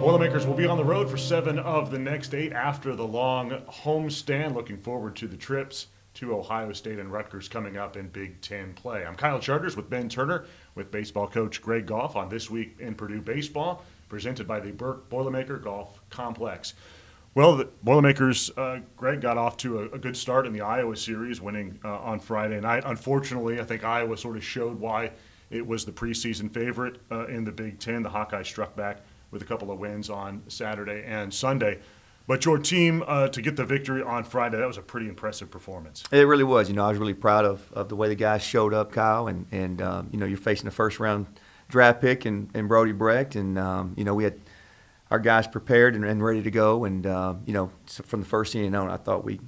Boilermakers will be on the road for 7 of the next 8 after the long homestand. Looking forward to the trips to Ohio State and Rutgers coming up in Big Ten play. I'm Kyle Charters with Ben Turner with baseball coach Greg Goff on This Week in Purdue Baseball, presented by the Burke Boilermaker Golf Complex. Well, the Boilermakers, Greg, got off to a good start in the Iowa series, winning on Friday night. Unfortunately, I think Iowa sort of showed why it was the preseason favorite in the Big Ten. The Hawkeyes struck back with a couple of wins on Saturday and Sunday. But your team, to get the victory on Friday, that was a pretty impressive performance. It really was. I was really proud of the way the guys showed up, Kyle. And you're facing a first-round draft pick and Brody Brecht. And, we had our guys prepared and ready to go. And, so from the first inning on, I thought we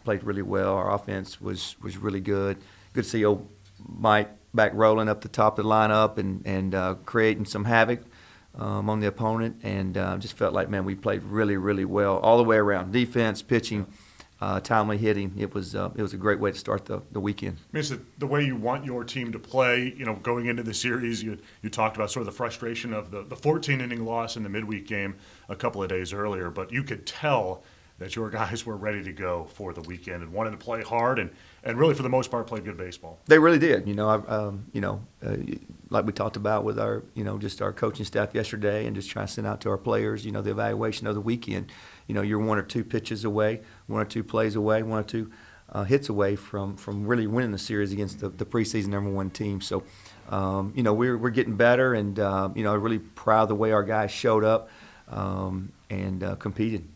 played really well. Our offense was really good. Good to see old Mike back rolling up the top of the lineup and creating some havoc on the opponent, and just felt like, man, we played really, really well all the way around. Defense, pitching, timely hitting. It was a great way to start the weekend. I mean, it's the way you want your team to play. Going into the series, you talked about sort of the frustration of the 14-inning loss in the midweek game a couple of days earlier, but you could tell that your guys were ready to go for the weekend and wanted to play hard and really, for the most part, played good baseball. They really did. Like we talked about with our, just our coaching staff yesterday and just trying to send out to our players, the evaluation of the weekend. You're one or two pitches away, one or two plays away, one or two hits away from really winning the series against the preseason #1 team. So, we're getting better, and, really proud of the way our guys showed up and competed.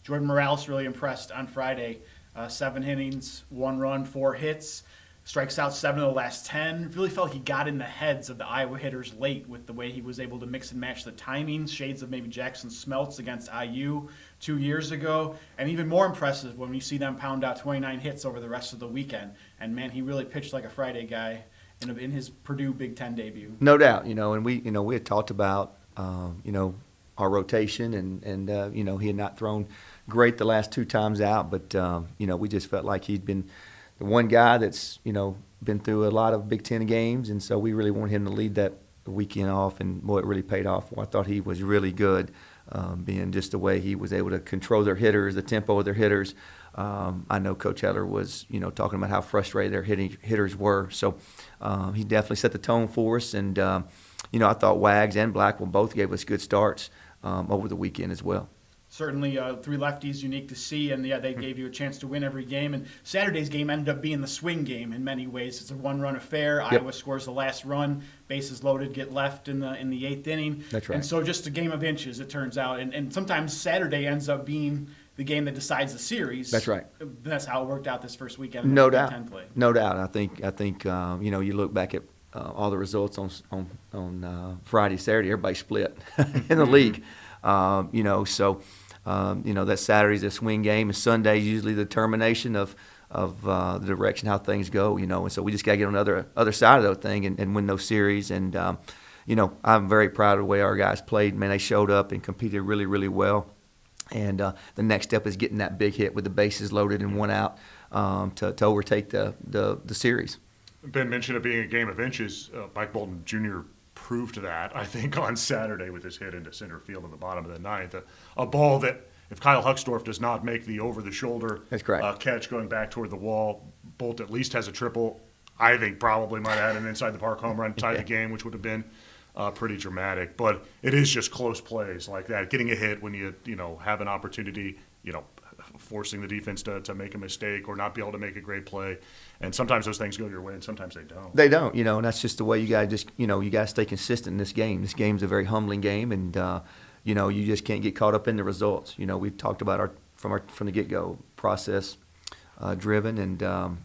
Jordan Morales really impressed on Friday. 7 innings, 1 run, 4 hits, strikes out 7 of the last 10. Really felt he got in the heads of the Iowa hitters late with the way he was able to mix and match the timings, shades of maybe Jackson Smeltz against IU 2 years ago. And even more impressive when you see them pound out 29 hits over the rest of the weekend. And, man, he really pitched like a Friday guy in his Purdue Big Ten debut. No doubt, and we had talked about, our rotation, and he had not thrown great the last 2 times out, but we just felt like he'd been the one guy that's been through a lot of Big Ten games, and so we really wanted him to lead that weekend off, and boy, it really paid off. I thought he was really good, being just the way he was able to control their hitters, the tempo of their hitters. I know Coach Heller was talking about how frustrated their hitters were, so he definitely set the tone for us, and I thought Wags and Blackwell both gave us good starts over the weekend as well. Certainly 3 lefties, unique to see, and they gave you a chance to win every game. And Saturday's game ended up being the swing game in many ways. It's a 1-run affair. Yep. Iowa scores the last run, bases loaded, get left in the 8th inning. That's right. And so just a game of inches, it turns out. And sometimes Saturday ends up being the game that decides the series. That's right. That's how it worked out this first weekend. No doubt. Big Ten play. No doubt. I think you look back at all the results on Friday, Saturday, everybody split in the league. That Saturday's a swing game, and Sunday's usually the termination of the direction how things go, and so we just got to get on the other side of that thing and win those series. And I'm very proud of the way our guys played. Man, they showed up and competed really, really well. And the next step is getting that big hit with the bases loaded and 1 out to overtake the series. Ben mentioned it being a game of inches. Mike Bolton Jr. proved that, I think, on Saturday with his hit into center field in the bottom of the 9th. A ball that, if Kyle Huckstorf does not make the over-the-shoulder catch going back toward the wall, Bolt at least has a triple. I think probably might have had an inside-the-park home run to tie the game, which would have been pretty dramatic. But it is just close plays like that. Getting a hit when you have an opportunity, forcing the defense to make a mistake or not be able to make a great play. And sometimes those things go your way and sometimes they don't. They don't, and that's just the way you got to stay consistent in this game. This game's a very humbling game, and, you just can't get caught up in the results. We've talked about from the get-go process driven, and,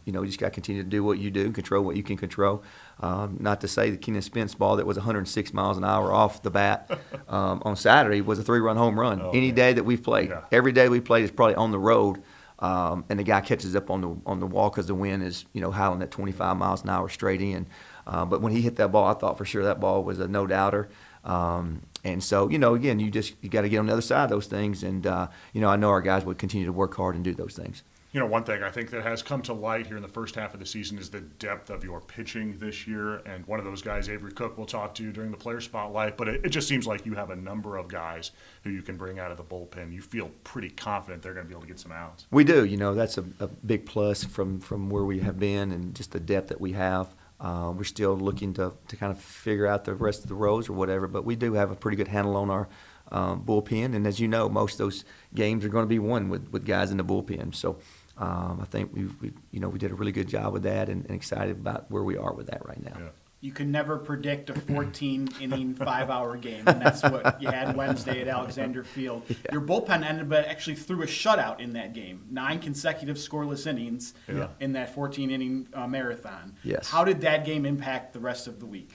you just got to continue to do what you do, control what you can control. Not to say the Keenan Spence ball that was 106 miles an hour off the bat on Saturday was a 3-run home run. Any day that we've played. Yeah. Every day we played is probably on the road, and the guy catches up on the wall because the wind is howling at 25 miles an hour straight in. But when he hit that ball, I thought for sure that ball was a no-doubter. And so, again, you got to get on the other side of those things. And, I know our guys would continue to work hard and do those things. One thing I think that has come to light here in the first half of the season is the depth of your pitching this year. And one of those guys, Avery Cook, we'll talk to during the player spotlight. But it just seems like you have a number of guys who you can bring out of the bullpen. You feel pretty confident they're going to be able to get some outs. We do. That's a big plus from where we have been and just the depth that we have. We're still looking to kind of figure out the rest of the rows or whatever, but we do have a pretty good handle on our bullpen. And as you know, most of those games are going to be won with guys in the bullpen. So I think we did a really good job with that and excited about where we are with that right now. Yeah. You can never predict a 14-inning, 5-hour game, and that's what you had Wednesday at Alexander Field. Yeah. Your bullpen ended up actually threw a shutout in that game, 9 consecutive scoreless innings in that 14-inning marathon. Yes. How did that game impact the rest of the week?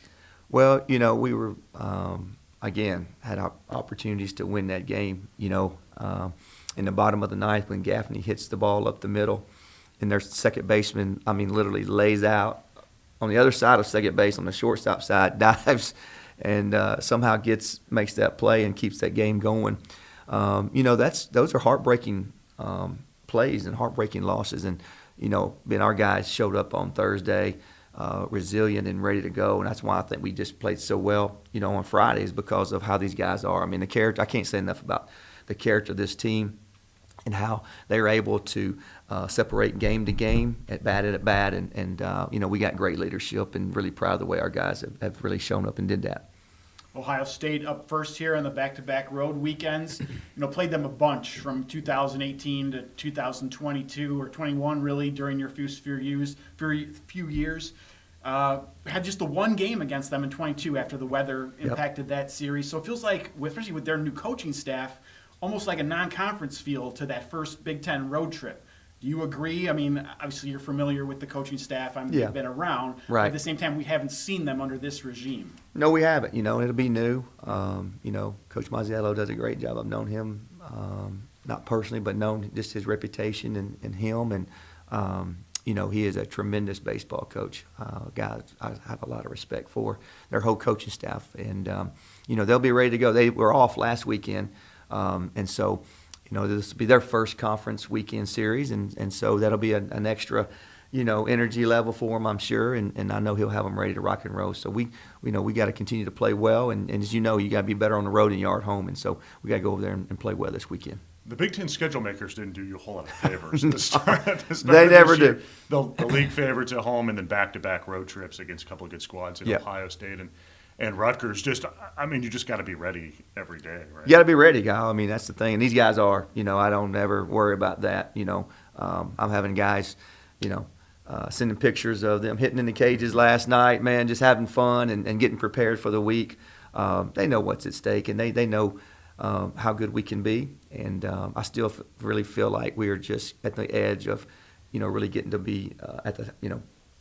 Well, we were, again, had opportunities to win that game, in the bottom of the ninth when Gaffney hits the ball up the middle, and their second baseman, literally lays out on the other side of second base on the shortstop side, dives, and somehow makes that play and keeps that game going. Those are heartbreaking plays and heartbreaking losses. And our guys showed up on Thursday, resilient and ready to go, and that's why I think we just played so well, on Fridays because of how these guys are. The character. I can't say enough about the character of this team and how they were able to separate game to game, at bat, and we got great leadership and really proud of the way our guys have really shown up and did that. Ohio State up first here on the back-to-back road weekends. Played them a bunch from 2018 to 2022 or 21 really during your few years. Had just the one game against them in 22 after the weather impacted that series. So it feels like, especially with their new coaching staff, almost like a non-conference feel to that first Big Ten road trip. Do you agree? Obviously you're familiar with the coaching staff. They've been around. Right. But at the same time, we haven't seen them under this regime. No, we haven't. It'll be new. Coach Mazziello does a great job. I've known him, not personally, but known just his reputation and him. And, he is a tremendous baseball coach, guy I have a lot of respect for, their whole coaching staff. And, they'll be ready to go. They were off last weekend. And so, this will be their first conference weekend series, and so that'll be an extra, energy level for them, I'm sure, and I know he'll have them ready to rock and roll. So we got to continue to play well, and as you know, you got to be better on the road than you are at home, and so we got to go over there and play well this weekend. The Big Ten schedule makers didn't do you a whole lot of favors. At the start They never do. The league favorites at home and then back-to-back road trips against a couple of good squads in Ohio State and Rutgers. You just got to be ready every day, right? You got to be ready, Kyle. That's the thing. And these guys are. I don't ever worry about that. I'm having guys, sending pictures of them hitting in the cages last night, man, just having fun and getting prepared for the week. They know what's at stake, and they know how good we can be. And I still really feel like we are just at the edge of, really getting to be at the,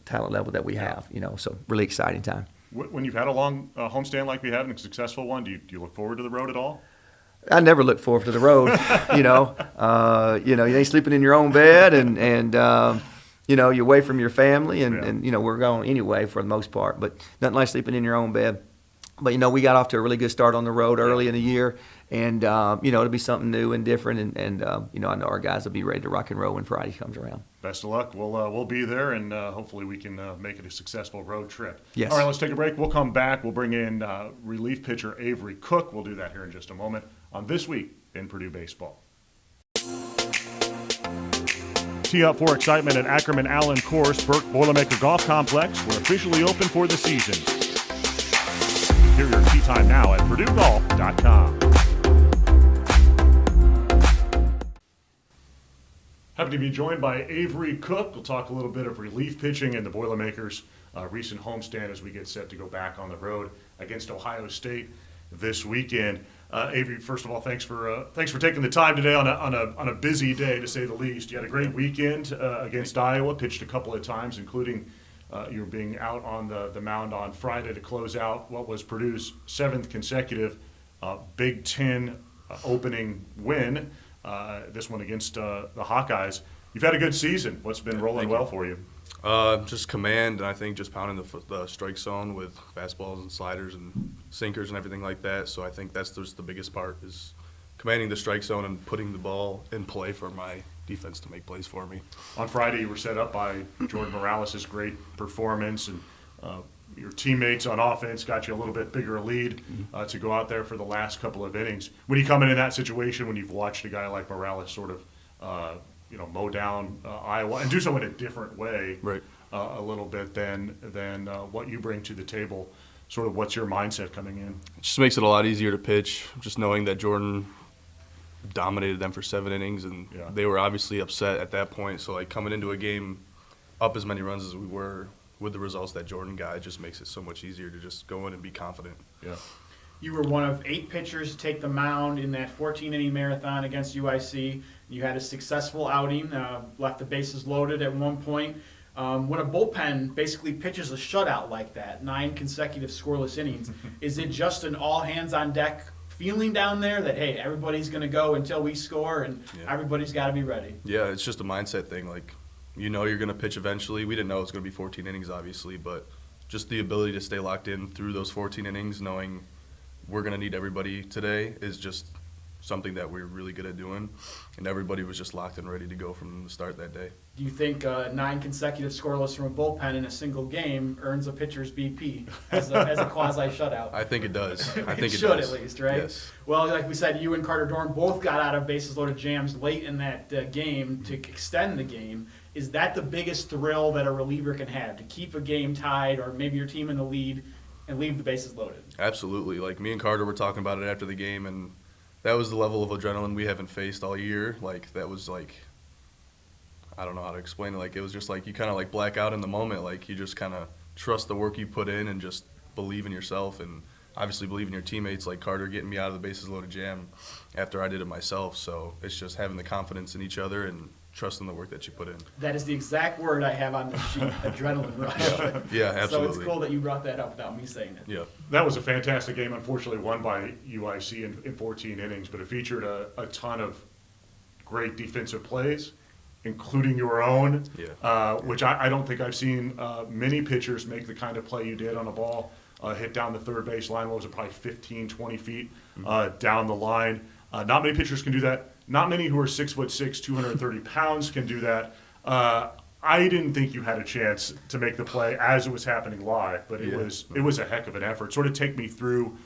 talent level that we have. So really exciting time. When you've had a long homestand like we have and a successful one, do you look forward to the road at all? I never look forward to the road. You ain't sleeping in your own bed, and you're away from your family, and we're going anyway for the most part. But nothing like sleeping in your own bed. But we got off to a really good start on the road early in the year, and it'll be something new and different. And I know our guys will be ready to rock and roll when Friday comes around. Best of luck. We'll be there, and hopefully we can make it a successful road trip. Yes. All right, let's take a break. We'll come back. We'll bring in relief pitcher Avery Cook. We'll do that here in just a moment on This Week in Purdue Baseball. Tee up for excitement at Ackerman Allen Course, Burke Boilermaker Golf Complex. We're officially open for the season. Hear your tee time now at PurdueGolf.com. Happy to be joined by Avery Cook. We'll talk a little bit of relief pitching and the Boilermakers' recent homestand as we get set to go back on the road against Ohio State this weekend. Avery, first of all, thanks for taking the time today on a busy day, to say the least. You had a great weekend against Iowa, pitched a couple of times, including you being out on the mound on Friday to close out what was Purdue's 7th consecutive Big Ten opening win. This one against the Hawkeyes. You've had a good season. What's been rolling well for you? Just command, and I think just pounding the strike zone with fastballs and sliders and sinkers and everything like that. So I think that's just the biggest part, is commanding the strike zone and putting the ball in play for my defense to make plays for me. On Friday, you were set up by Jordan Morales' great performance, and your teammates on offense got you a little bit bigger lead to go out there for the last couple of innings. When you come in that situation, when you've watched a guy like Morales sort of, mow down Iowa and do so in a different way, Right. a little bit than what you bring to the table, sort of what's your mindset coming in? It just makes it a lot easier to pitch, just knowing that Jordan dominated them for 7 innings, and Yeah. they were obviously upset at that point. So, like, coming into a game up as many runs as we were with the results that Jordan got, it just makes it so much easier to just go in and be confident. Yeah. You were one of 8 pitchers to take the mound in that 14-inning marathon against UIC. You had a successful outing, left the bases loaded at one point. When a bullpen basically pitches a shutout like that, 9 consecutive scoreless innings, is it just an all-hands-on-deck feeling down there that, hey, everybody's going to go until we score and Yeah. everybody's got to be ready? Yeah, it's just a mindset thing. Like, you know you're going to pitch eventually. We didn't know it was going to be 14 innings, obviously, but just the ability to stay locked in through those 14 innings, knowing we're going to need everybody today, is just something that we're really good at doing. And everybody was just locked and ready to go from the start that day. Do you think 9 consecutive scoreless from a bullpen in a single game earns a pitcher's BP as a quasi-shutout? I think it does. I think it should does. at least, right? Yes. Well, like we said, you and Carter Dorn both got out of bases loaded jams late in that game to extend the game. Is that the biggest thrill that a reliever can have, to keep a game tied or maybe your team in the lead and leave the bases loaded? Absolutely. Like, me and Carter were talking about it after the game, and that was the level of adrenaline we haven't faced all year. Like, that was like, I don't know how to explain it. Like, it was just like you kind of like black out in the moment. Like, you just kind of trust the work you put in and just believe in yourself, and obviously believe in your teammates, like Carter getting me out of the bases loaded jam after I did it myself. So it's just having the confidence in each other and trusting the work that you put in. That is the exact word I have on the sheet, adrenaline rush. Yeah, absolutely. So it's cool that you brought that up without me saying it. Yeah. That was a fantastic game, unfortunately won by UIC in 14 innings, but it featured a ton of great defensive plays, including your own, Yeah. which I don't think I've seen many pitchers make the kind of play you did on a ball hit down the third base line. What was it, probably 15, 20 feet down the line. Not many pitchers can do that. Not many who are 6'6", 230 pounds can do that. I didn't think you had a chance to make the play as it was happening live, but it was a heck of an effort. Sort of take me through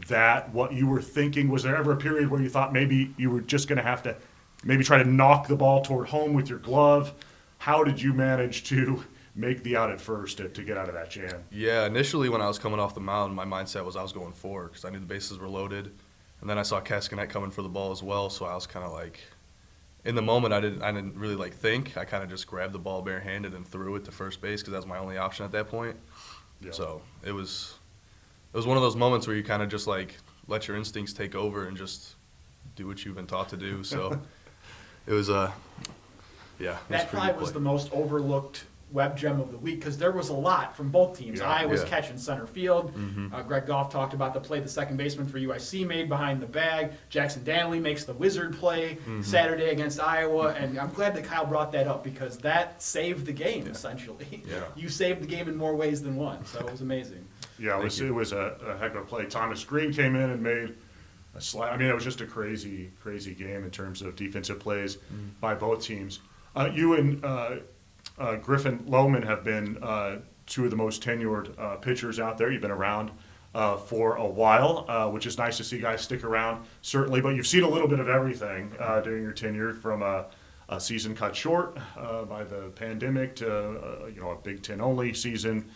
that, what you were thinking. Was there ever a period where you thought maybe you were just going to have to maybe try to knock the ball toward home with your glove? How did you manage to make the out at first to get out of that jam? Yeah, initially when I was coming off the mound, my mindset was I was going 4 because I knew the bases were loaded. And then I saw Cascanet coming for the ball as well, so I was kind of like, in the moment I didn't really like think. I kind of just grabbed the ball barehanded and threw it to first base because that was my only option at that point. Yeah. So it was one of those moments where you kind of just like let your instincts take over and just do what you've been taught to do. So it was yeah. It was That a pretty probably good was play. the most overlooked web gem of the week because there was a lot from both teams. Yeah, I was yeah. catching center field. Greg Goff talked about the play the second baseman for UIC made behind the bag. Jackson Danley makes the wizard play Saturday against Iowa, and I'm glad that Kyle brought that up because that saved the game essentially. Yeah. You saved the game in more ways than one, so it was amazing. Yeah, it was a heck of a play. Thomas Green came in and made a slide. I mean, it was just a crazy, crazy game in terms of defensive plays by both teams. You and Griffin Lohman have been 2 of the most tenured pitchers out there. You've been around for a while, which is nice to see guys stick around, certainly. But you've seen a little bit of everything during your tenure, from a season cut short by the pandemic to a Big Ten only season.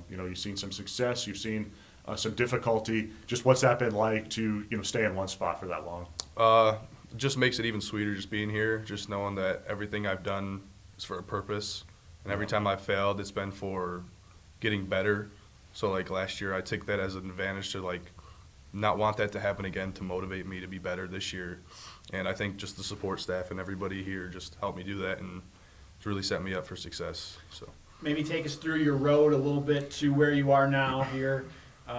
You've seen some success. You've seen some difficulty. Just what's that been like to stay in one spot for that long? Just makes it even sweeter just being here, just knowing that everything I've done is for a purpose, and every time I've failed, it's been for getting better. So like last year, I took that as an advantage to like not want that to happen again, to motivate me to be better this year. And I think just the support staff and everybody here just helped me do that, and it's really set me up for success. So Maybe take us through your road a little bit to where you are now here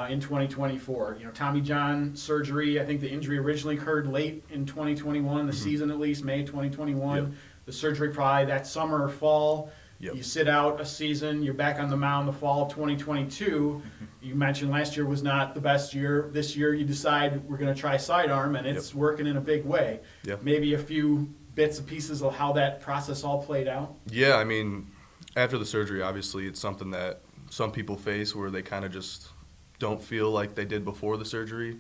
in 2024. Tommy John surgery, I think the injury originally occurred late in 2021, the season at least, May 2021. Yep. The surgery probably that summer or fall. Yep. You sit out a season, you're back on the mound the fall of 2022. You mentioned last year was not the best year. This year you decide we're going to try sidearm, and it's working in a big way. Yep. Maybe a few bits and pieces of how that process all played out? Yeah, I mean, after the surgery, obviously, it's something that some people face where they kind of just don't feel like they did before the surgery.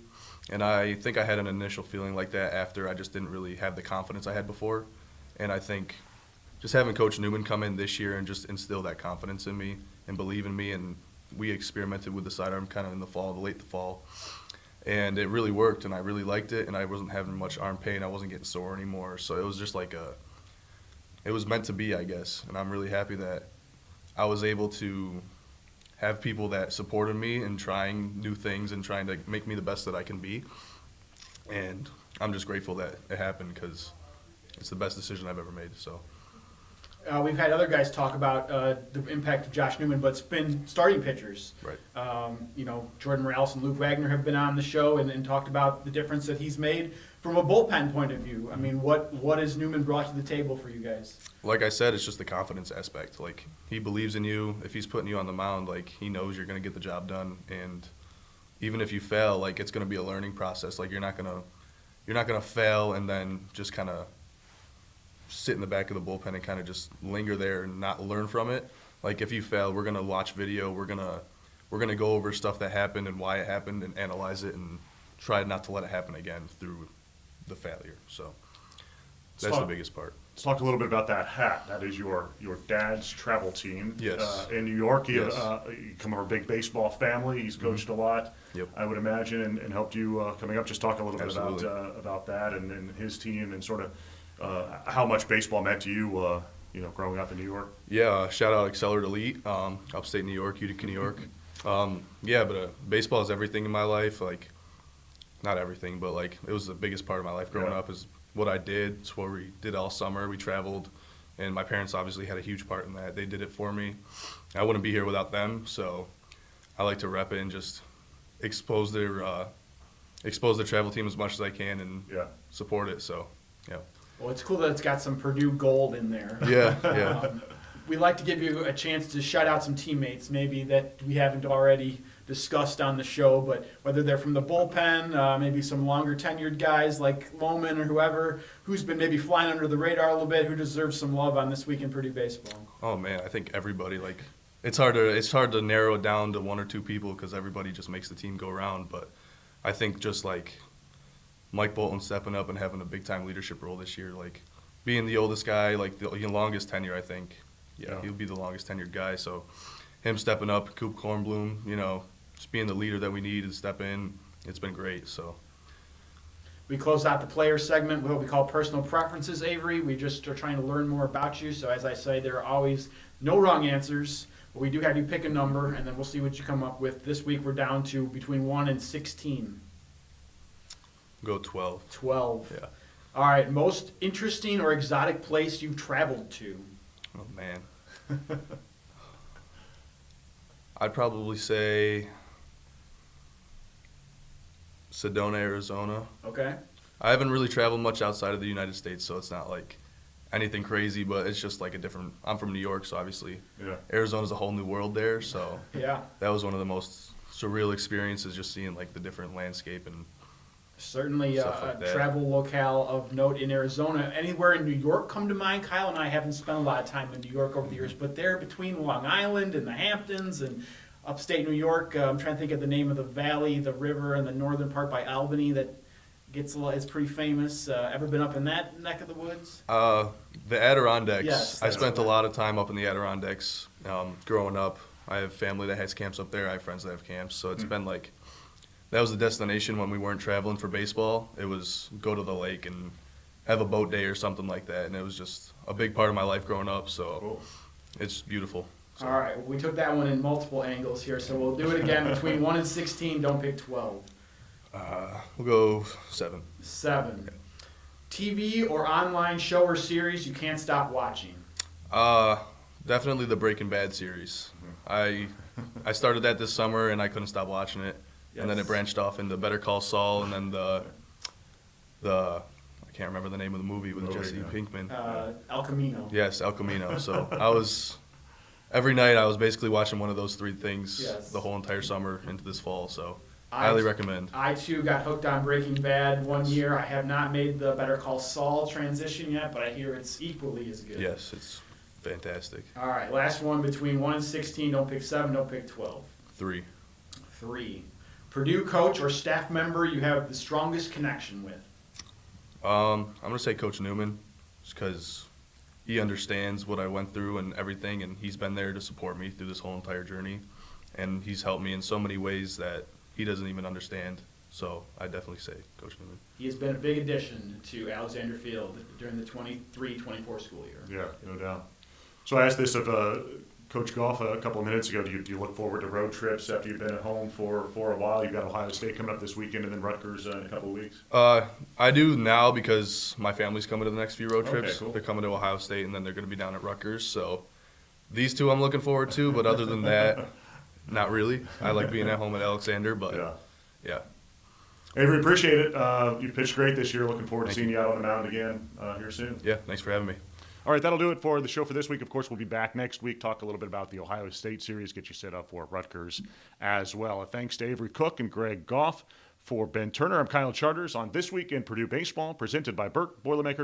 And I think I had an initial feeling like that after. I just didn't really have the confidence I had before. And I think just having Coach Newman come in this year and just instill that confidence in me and believe in me, and we experimented with the sidearm kind of in the fall, late the fall. And it really worked, and I really liked it, and I wasn't having much arm pain. I wasn't getting sore anymore. So it was just like it was meant to be, I guess. And I'm really happy that I was able to have people that supported me in trying new things and trying to make me the best that I can be. And I'm just grateful that it happened because it's the best decision I've ever made. So. We've had other guys talk about the impact of Josh Newman, but it's been starting pitchers. Right. Jordan Morales and Luke Wagner have been on the show and talked about the difference that he's made from a bullpen point of view. I mean, what has Newman brought to the table for you guys? Like I said, it's just the confidence aspect. Like, he believes in you. If he's putting you on the mound, like, he knows you're going to get the job done. And even if you fail, like, it's going to be a learning process. Like, you're not going to fail and then just kind of sit in the back of the bullpen and kind of just linger there and not learn from it. Like, if you fail, we're going to watch video. We're going to go over stuff that happened and why it happened and analyze it and try not to let it happen again through the failure. So that's the biggest part. Let's talk a little bit about that hat. That is your dad's travel team. Yes. In New York, you Yes. come from a big baseball family. He's coached a lot, Yep. I would imagine, and helped you coming up. Just talk a little bit Absolutely. about that and his team and sort of how much baseball meant to you, growing up in New York. Yeah, shout out Accelerate Elite, upstate New York, Utica, New York. Baseball is everything in my life. Like, not everything, but like it was the biggest part of my life growing Yeah. up. Is what I did. It's what we did all summer. We traveled, and my parents obviously had a huge part in that. They did it for me. I wouldn't be here without them. So I like to rep it and just expose their travel team as much as I can and Yeah. support it. So yeah. Well, it's cool that it's got some Purdue gold in there. Yeah. We'd like to give you a chance to shout out some teammates, maybe that we haven't already discussed on the show, but whether they're from the bullpen, maybe some longer tenured guys like Loman or whoever, who's been maybe flying under the radar a little bit, who deserves some love on This Week in Purdue Baseball. Oh man, I think everybody, like, it's hard to narrow it down to one or two people because everybody just makes the team go around. But I think just like Mike Bolton stepping up and having a big time leadership role this year, like being the oldest guy, like the longest tenure, I think. Yeah, he'll be the longest tenured guy. So him stepping up, Coop Kornblum, just being the leader that we need to step in, it's been great. So. We close out the player segment with what we call personal preferences, Avery. We just are trying to learn more about you. So as I say, there are always no wrong answers. But we do have you pick a number, and then we'll see what you come up with. This week we're down to between 1 and 16. Go 12. 12. Yeah. All right, most interesting or exotic place you've traveled to? Oh, man. I'd probably say Sedona, Arizona. Okay. I haven't really traveled much outside of the United States, so it's not like anything crazy, but it's just like I'm from New York, so obviously Arizona's a whole new world there, so Yeah. that was one of the most surreal experiences, just seeing like the different landscape and Certainly Stuff like a that. travel locale of note in Arizona. Anywhere in New York come to mind? Kyle and I haven't spent a lot of time in New York over the years, but there between Long Island and the Hamptons and upstate New York, I'm trying to think of the name of the valley, the river, and the northern part by Albany that it's pretty famous. Ever been up in that neck of the woods? the Adirondacks. Yes, I that's spent a right. lot of time up in the Adirondacks growing up. I have family that has camps up there. I have friends that have camps, so it's been like that was the destination when we weren't traveling for baseball. It was go to the lake and have a boat day or something like that, and it was just a big part of my life growing up. So Cool. it's beautiful. So, All right, well, we took that one in multiple angles here, so we'll do it again. Between 1 and 16, don't pick 12. we'll go 7. 7. TV or online show or series you can't stop watching. Definitely the Breaking Bad series. I started that this summer and I couldn't stop watching it, and then it Yes. branched off into Better Call Saul, and then the I can't remember the name of the movie with Jesse Pinkman. El Camino. Yes, El Camino. So every night I was basically watching one of those 3 things Yes. the whole entire summer into this fall. So Highly recommend. I too got hooked on Breaking Bad one year. I have not made the Better Call Saul transition yet, but I hear it's equally as good. Yes, it's fantastic. All right, last one between 1 and 16. Don't pick 7. Don't pick 12. 3. 3. Purdue coach or staff member you have the strongest connection with. I'm gonna say Coach Newman, just because he understands what I went through and everything, and he's been there to support me through this whole entire journey, and he's helped me in so many ways that he doesn't even understand. So I definitely say Coach Newman. He has been a big addition to Alexander Field during the 23-24 school year. Yeah, no doubt. So I asked this of Coach Goff a couple of minutes ago. Do you look forward to road trips after you've been at home for a while? You've got Ohio State coming up this weekend and then Rutgers in a couple of weeks. I do now because my family's coming to the next few road Okay, trips. cool. They're coming to Ohio State, and then they're going to be down at Rutgers. So these two I'm looking forward to, but other than that, not really. I like being at home at Alexander, but yeah. Avery, appreciate it. You pitched great this year. Looking forward to Thank seeing you out on the mound again here soon. Yeah, thanks for having me. All right, that'll do it for the show for this week. Of course, we'll be back next week, talk a little bit about the Ohio State series, get you set up for Rutgers as well. Thanks to Avery Cook and Greg Goff. For Ben Turner, I'm Kyle Charters on This Week in Purdue Baseball, presented by Burke Boilermakers.